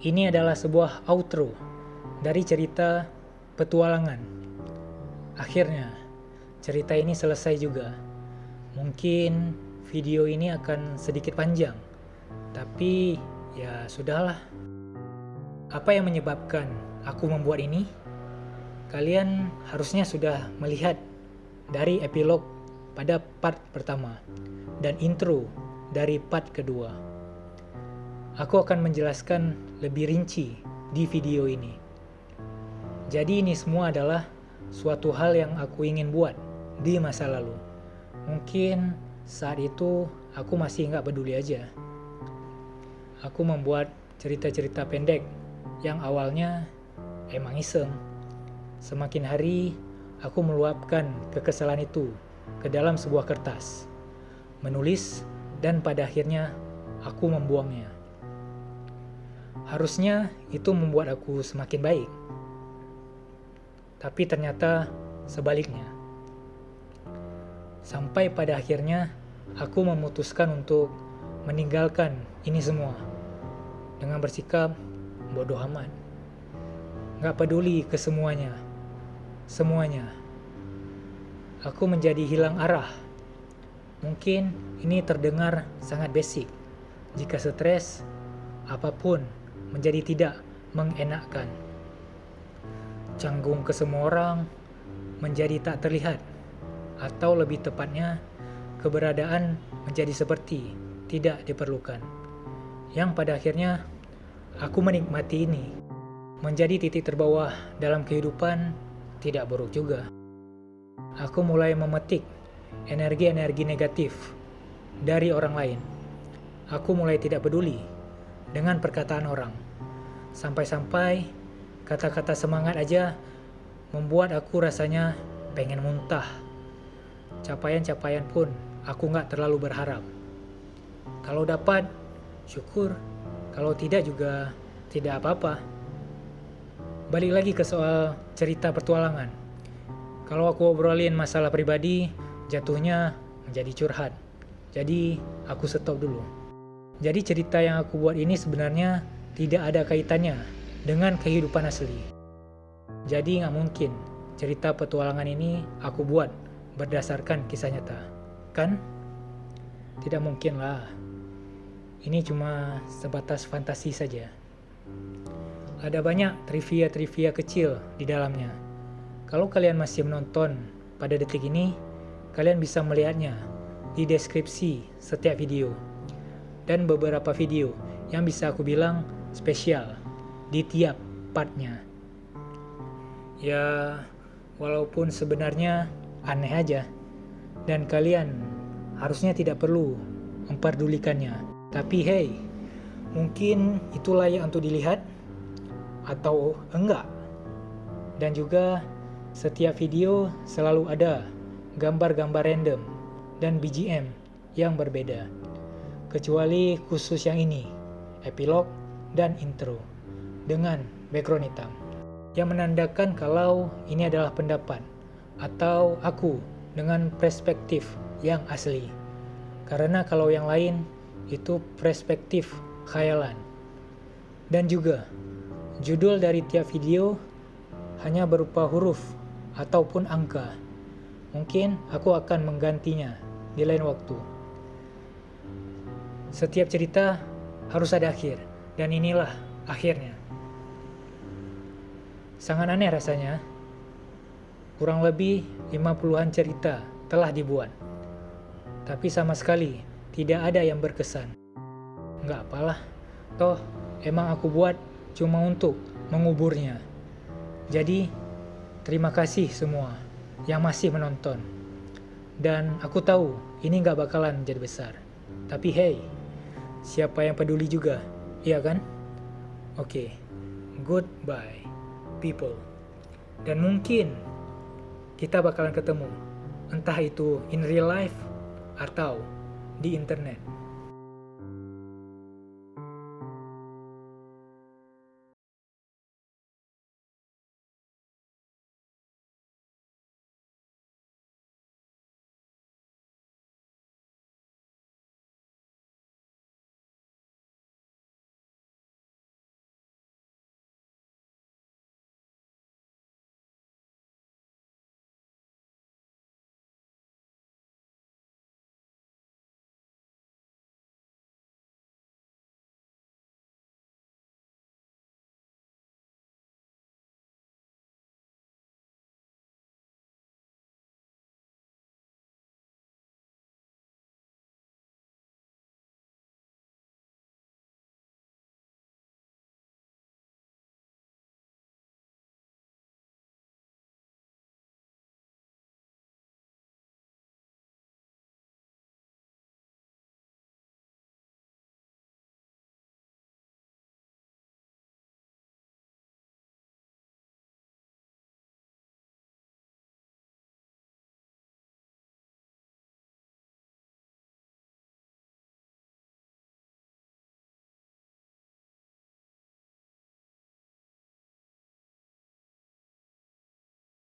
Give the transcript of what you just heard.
Ini adalah sebuah outro dari cerita petualangan. Akhirnya, cerita ini selesai juga. Mungkin video ini akan sedikit panjang, tapi ya sudahlah. Apa yang menyebabkan aku membuat ini? Kalian harusnya sudah melihat dari epilog pada part pertama dan intro dari part kedua. Aku akan menjelaskan lebih rinci di video ini. Jadi ini semua adalah suatu hal yang aku ingin buat di masa lalu. Mungkin saat itu aku masih nggak peduli aja. Aku membuat cerita-cerita pendek yang awalnya emang iseng. Semakin hari aku meluapkan kekesalan itu ke dalam sebuah kertas, menulis, dan pada akhirnya aku membuangnya. Harusnya itu membuat aku semakin baik. Tapi ternyata sebaliknya. Sampai pada akhirnya aku memutuskan untuk meninggalkan ini semua dengan bersikap bodoh amat. Gak peduli ke semuanya. Aku menjadi hilang arah. Mungkin ini terdengar sangat basic. Jika stres, apapun menjadi tidak mengenakkan. Canggung ke semua orang menjadi tak terlihat, atau lebih tepatnya keberadaan menjadi seperti tidak diperlukan. Yang pada akhirnya aku menikmati ini. Menjadi titik terbawah dalam kehidupan tidak buruk juga. Aku mulai memetik energi-energi negatif dari orang lain. Aku mulai tidak peduli dengan perkataan orang. Sampai-sampai kata-kata semangat aja membuat aku rasanya pengen muntah. Capaian-capaian pun aku gak terlalu berharap. Kalau dapat, syukur. Kalau tidak juga tidak apa-apa. Balik lagi ke soal cerita petualangan. Kalau aku obrolin masalah pribadi, jatuhnya menjadi curhat. Jadi aku stop dulu. Jadi cerita yang aku buat ini sebenarnya tidak ada kaitannya dengan kehidupan asli. Jadi nggak mungkin cerita petualangan ini aku buat berdasarkan kisah nyata. Kan? Tidak mungkin lah. Ini cuma sebatas fantasi saja. Ada banyak trivia-trivia kecil di dalamnya. Kalau kalian masih menonton pada detik ini, kalian bisa melihatnya di deskripsi setiap video. Dan beberapa video yang bisa aku bilang spesial di tiap partnya. Ya, walaupun sebenarnya aneh aja. Dan kalian harusnya tidak perlu memperdulikannya. Tapi hey, mungkin itu layak untuk dilihat atau enggak. Dan juga setiap video selalu ada gambar-gambar random dan BGM yang berbeda. Kecuali khusus yang ini, epilog dan intro dengan background hitam, yang menandakan kalau ini adalah pendapat atau aku dengan perspektif yang asli. Karena kalau yang lain itu perspektif khayalan. Dan juga judul dari tiap video hanya berupa huruf ataupun angka. Mungkin aku akan menggantinya di lain waktu. Setiap cerita harus ada akhir, dan inilah akhirnya. Sangat aneh rasanya. Kurang lebih 50-an cerita telah dibuat. Tapi sama sekali tidak ada yang berkesan. Nggak apalah, toh emang aku buat cuma untuk menguburnya. Jadi, terima kasih semua yang masih menonton. Dan aku tahu ini nggak bakalan jadi besar. Tapi hey, siapa yang peduli juga, iya kan? Oke, goodbye people. Dan mungkin kita bakalan ketemu, entah itu in real life atau di internet.